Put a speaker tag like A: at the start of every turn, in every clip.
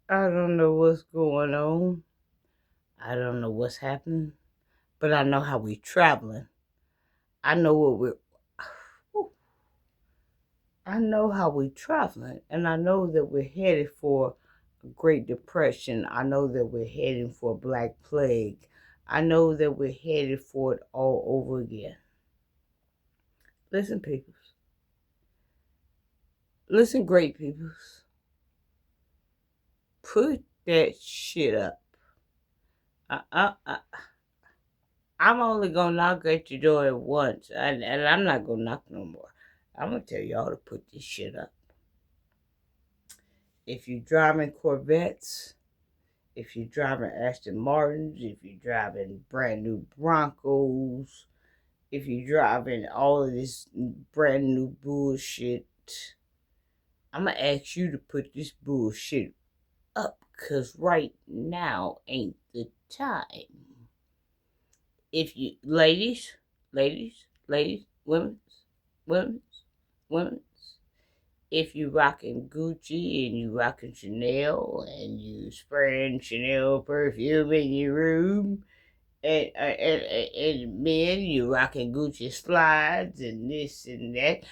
A: I don't know what's going on. I don't know what's happening, but I know how we traveling. I know what we're. I know how we traveling, and I know that we're headed for a Great Depression. I know that we're heading for a Black Plague. I know that we're headed for it all over again. Listen, peoples. Listen, great peoples. Put that shit up. I, I, I, I'm only gonna knock at your door at once, and I'm not gonna knock no more. I'm gonna tell y'all to put this shit up. If you're driving Corvettes, if you're driving Aston Martins, if you're driving brand new Broncos, if you're driving all of this brand new bullshit, I'm gonna ask you to put this bullshit up, cause right now ain't the time. If you ladies, women, if you rocking Gucci and you rocking Chanel and you spraying Chanel perfume in your room, and men, you rocking Gucci slides and this and that.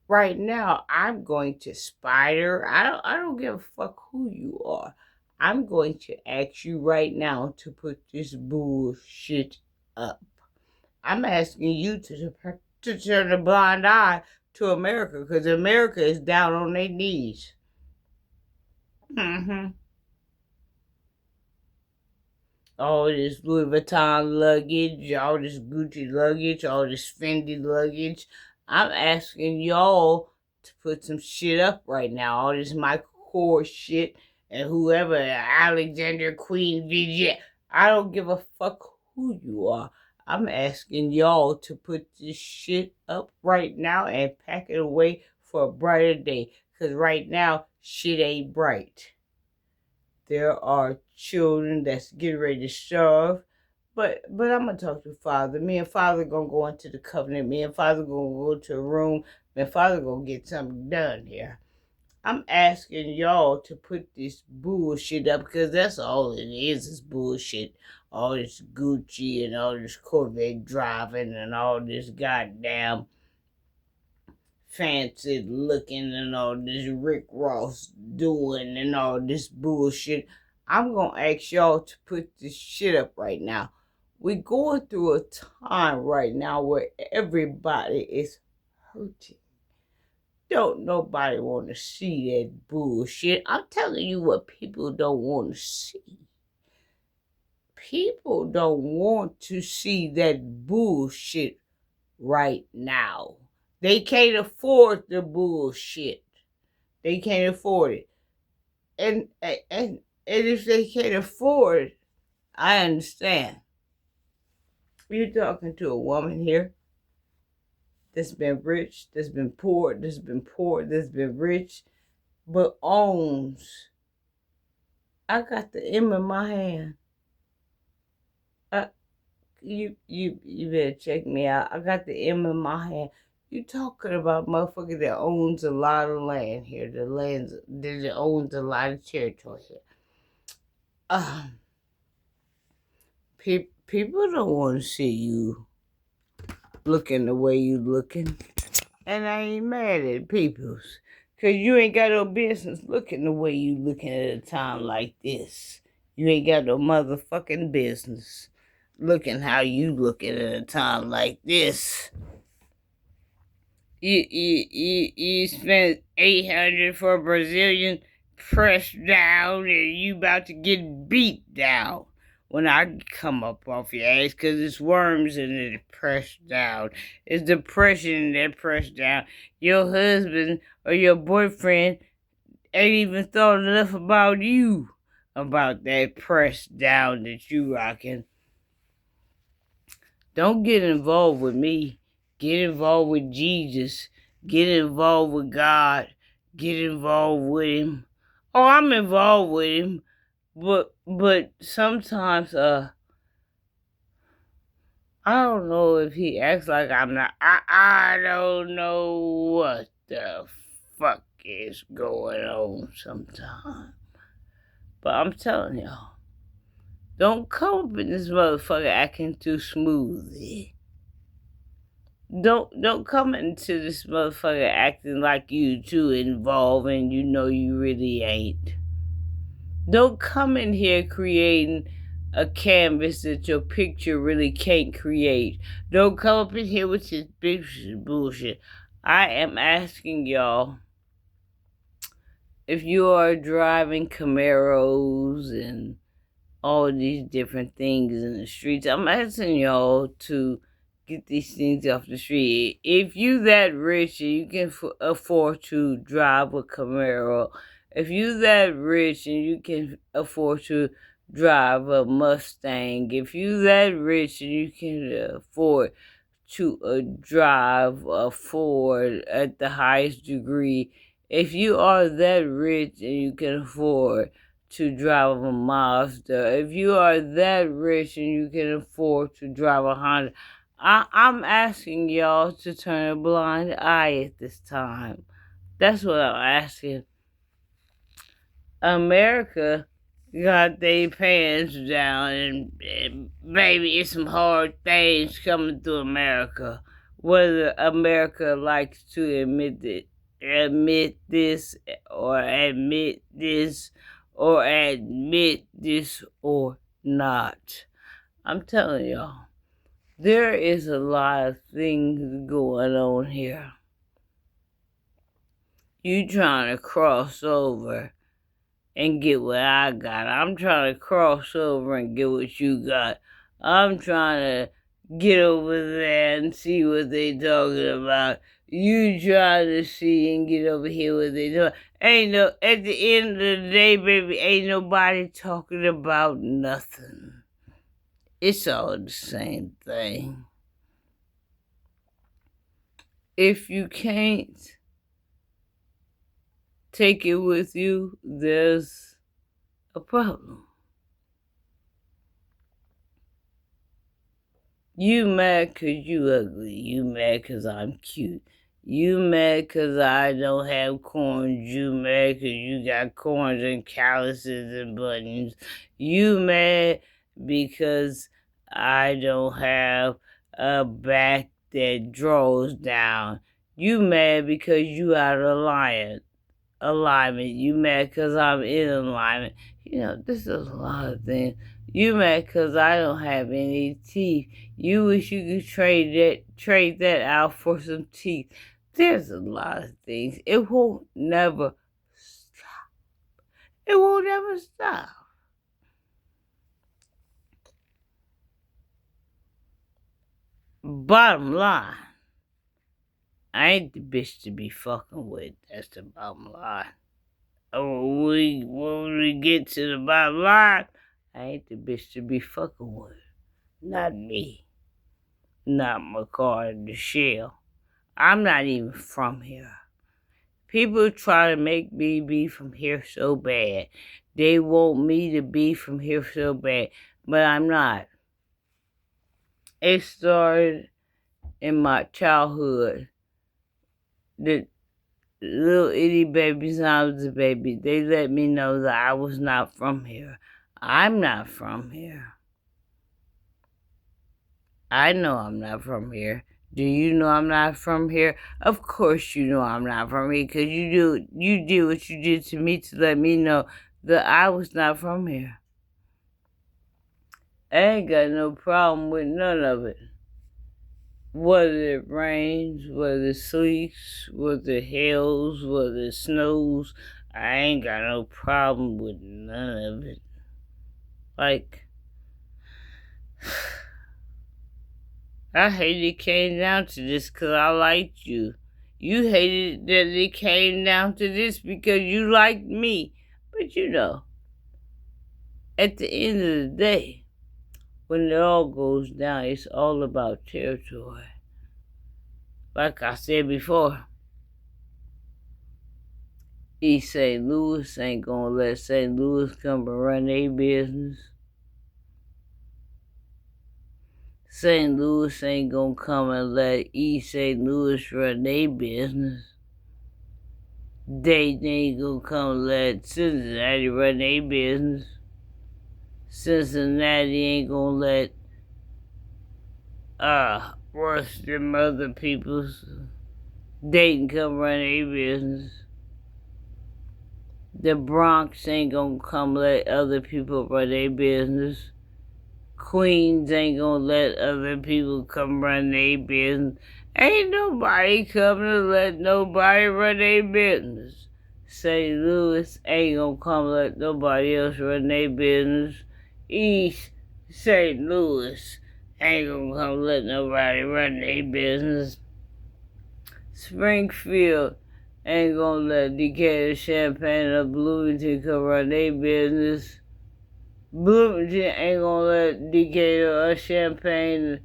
A: Right now, I'm going to spider. I don't give a fuck who you are. I'm going to ask you right now to put this bullshit up. I'm asking you to turn a blind eye to America, because America is down on their knees. Mm-hmm. All this Louis Vuitton luggage, all this Gucci luggage, all this Fendi luggage. I'm asking y'all to put some shit up right now. All this Michael Kors shit and whoever, Alexander Queen VJ. I don't give a fuck who you are. I'm asking y'all to put this shit up right now and pack it away for a brighter day. Because right now, shit ain't bright. There are children that's getting ready to starve. But I'm gonna talk to Father. Me and Father gonna go into the covenant. Me and Father gonna go to a room. Me and Father gonna get something done here. I'm asking y'all to put this bullshit up, because that's all it is bullshit. All this Gucci and all this Corvette driving and all this goddamn fancy looking and all this Rick Ross doing and all this bullshit. I'm gonna ask y'all to put this shit up right now. We're going through a time right now where everybody is hurting. Don't nobody want to see that bullshit. I'm telling you what people don't want to see. People don't want to see that bullshit right now. They can't afford the bullshit. They can't afford it. And if they can't afford it, I understand. You're talking to a woman here that's been rich, that's been poor, that's been poor, that's been rich, but owns. I got the M in my hand. You better check me out. I got the M in my hand. You talking about motherfucker that owns a lot of land here, that owns a lot of territory here. People don't want to see you looking the way you looking, and I ain't mad at people's, cause you ain't got no business looking the way you looking at a time like this. You ain't got no motherfucking business looking how you looking at a time like this. You spent 800 for a Brazilian pressed down, and you about to get beat down when I come up off your ass, because it's worms in it pressed down. It's depression that pressed down. Your husband or your boyfriend ain't even thought enough about you, about that pressed down that you rocking. Don't get involved with me. Get involved with Jesus. Get involved with God. Get involved with him. Oh, I'm involved with him. But sometimes I don't know if he acts like I'm not. I don't know what the fuck is going on sometimes. But I'm telling y'all, don't come up in this motherfucker acting too smoothly. Don't come into this motherfucker acting like you too involved and you know you really ain't. Don't come in here creating a canvas that your picture really can't create. Don't come up in here with this big bullshit. I am asking y'all, if you are driving Camaros and all these different things in the streets, I'm asking y'all to get these things off the street. If you that rich and you can afford to drive a Camaro, if you that rich and you can afford to drive a Mustang, if you that rich and you can afford to drive a Ford at the highest degree, if you are that rich and you can afford to drive a Mazda, if you are that rich and you can afford to drive a Honda, I'm asking y'all to turn a blind eye at this time. That's what I'm asking. America got their pants down, and baby, it's some hard things coming through America. Whether America likes to admit this, or admit this, or admit this or not. I'm telling y'all, there is a lot of things going on here. You trying to cross over and get what I got. I'm trying to cross over and get what you got. I'm trying to get over there and see what they talking about. You trying to see and get over here what they doing. At the end of the day, baby, ain't nobody talking about nothing. It's all the same thing. If you can't take it with you, there's a problem. You mad 'cause you ugly. You mad 'cause I'm cute. You mad 'cause I don't have corns. You mad 'cause you got corns and calluses and buttons. You mad because I don't have a back that draws down. You mad because you out of alignment. You mad 'cause I'm in alignment. This is a lot of things. You mad 'cause I don't have any teeth. You wish you could trade that out for some teeth. There's a lot of things. It won't never stop. It won't ever stop. Bottom line, I ain't the bitch to be fucking with. That's the bottom line. When we get to the bottom line, I ain't the bitch to be fucking with. Not me. Not McCarty the Shell. I'm not even from here. People try to make me be from here so bad. They want me to be from here so bad, but I'm not. It started in my childhood. The little itty babies, I was a baby, they let me know that I was not from here. I'm not from here. I know I'm not from here. Do you know I'm not from here? Of course you know I'm not from here, because you did what you did to me to let me know that I was not from here. I ain't got no problem with none of it. Whether it rains, whether it sleets, whether it hails, whether it snows, I ain't got no problem with none of it. Like, I hate it came down to this because I liked you. You hated that it came down to this because you liked me. But at the end of the day, when it all goes down, it's all about territory. Like I said before, East St. Louis ain't gonna let St. Louis come and run their business. St. Louis ain't gonna come and let East St. Louis run their business. They ain't gonna come let Cincinnati run their business. Cincinnati ain't gonna let worse than other people's. Dayton come run their business. The Bronx ain't gonna come let other people run their business. Queens ain't gonna let other people come run their business. Ain't nobody coming to let nobody run their business. St. Louis ain't gonna come let nobody else run their business. East St. Louis ain't gonna come let nobody run their business. Springfield ain't gonna let Decatur, Champaign, or Bloomington come run their business. Bloomington ain't gonna let Decatur or Champaign,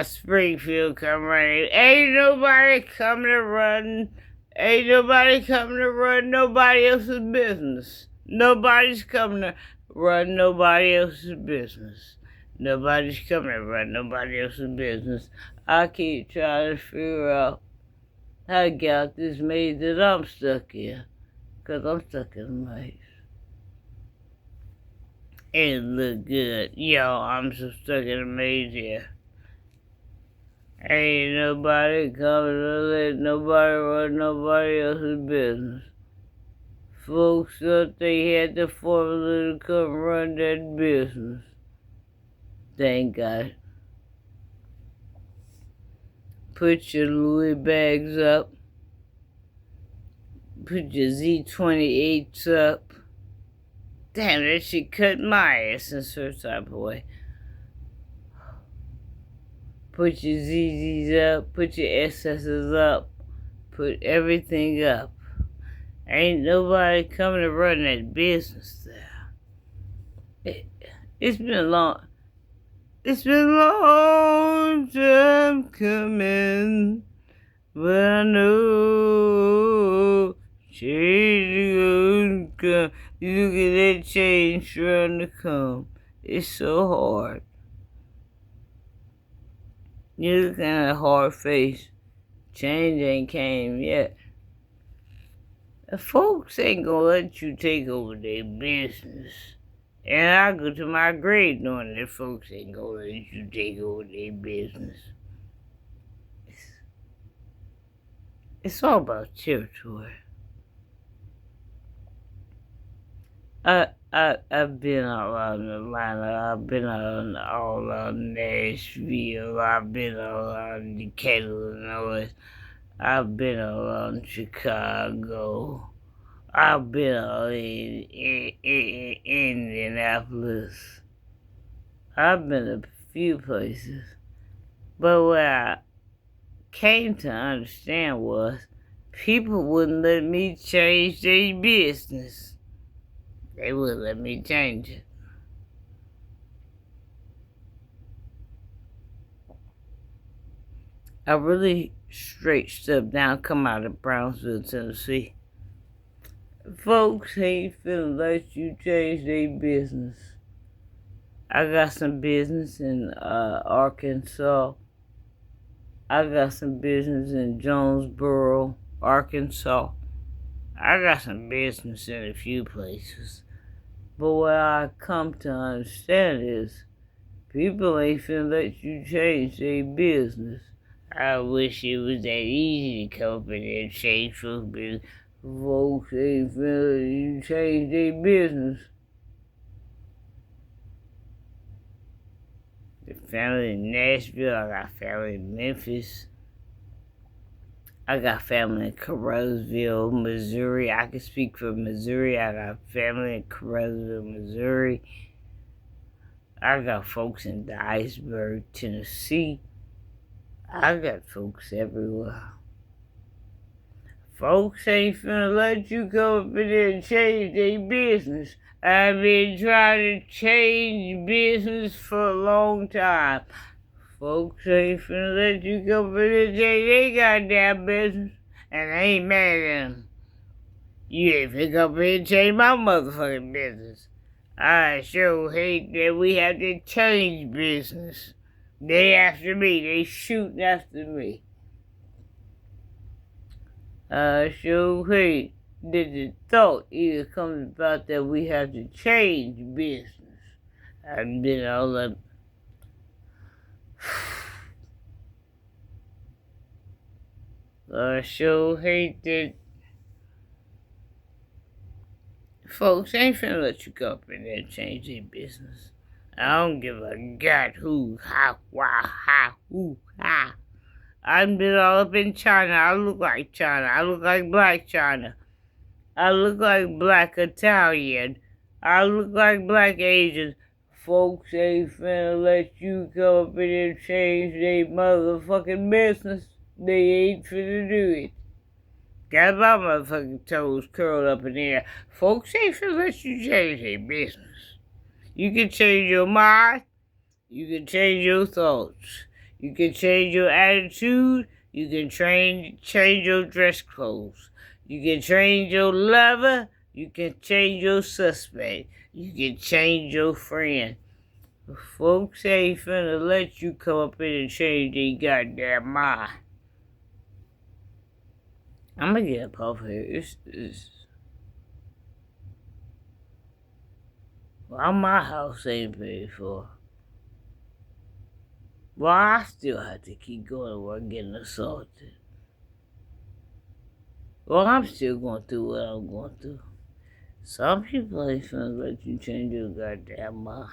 A: Springfield come run. Ain't nobody coming to run. Ain't nobody coming to run nobody else's business. Nobody's coming to run nobody else's business. Nobody's coming to run nobody else's business. I keep trying to figure out how to get out this maze that I'm stuck in. Because I'm stuck in a maze. It look good. Yo, I'm so stuck in a maze here. Ain't nobody coming to let nobody run nobody else's business. Folks thought they had the formula to come run that business. Thank God. Put your Louis bags up. Put your Z28s up. Damn, that shit cut my ass in some type of way. Put your ZZs up. Put your SSs up. Put everything up. Ain't nobody coming to run that business there. It's been a long time coming, but I know change is gonna come. You look at that change trying to come. It's so hard. You look at a hard face. Change ain't came yet. The folks ain't gonna let you take over their business. And I go to my grave knowing that folks ain't gonna let you take over their business. It's all about territory. I've been all around Atlanta. I've been all around Nashville. I've been all around Decatur, Illinois. I've been around Chicago. I've been in Indianapolis. I've been a few places. But what I came to understand was people wouldn't let me change their business. They wouldn't let me change it. I really straight step down, come out of Brownsville, Tennessee. Folks ain't finna let you change their business. I got some business in Arkansas. I got some business in Jonesboro, Arkansas. I got some business in a few places. But what I come to understand is people ain't finna let you change their business. I wish it was that easy to come up in there and change folks' business. Folks ain't finna let you change their business. The family in Nashville, I got family in Memphis. I got family in Caruthersville, Missouri. I can speak for Missouri. I got family in Caruthersville, Missouri. I got folks in Dyersburg, Tennessee. I got folks everywhere. Folks ain't finna let you come up in there and change their business. I've been trying to change business for a long time. Folks ain't finna let you come up in there and change their goddamn business. And I ain't mad at them. You ain't finna come up here and change my motherfucking business. I sure hate that we have to change business. They after me. They shooting after me. Sure hate that the thought even comes about that we have to change business. I've been all up. Sure hate that folks ain't finna let you go up in there and change their business. I don't give a god who, how, why, how, who, how. I've been all up in China. I look like China. I look like Black China. I look like Black Italian. I look like Black Asian. Folks ain't finna let you come up in there and change their motherfucking business. They ain't finna do it. Got my motherfucking toes curled up in the air. Folks ain't finna let you change their business. You can change your mind. You can change your thoughts. You can change your attitude. You can change your dress clothes. You can change your lover. You can change your suspect. You can change your friend. Folks ain't finna let you come up in and change their goddamn mind. I'm gonna get up off here. Well, my house ain't paid for. Well, I still have to keep going to work getting assaulted. Well, I'm still going through what I'm going through. Some people ain't finna let you change your goddamn mind.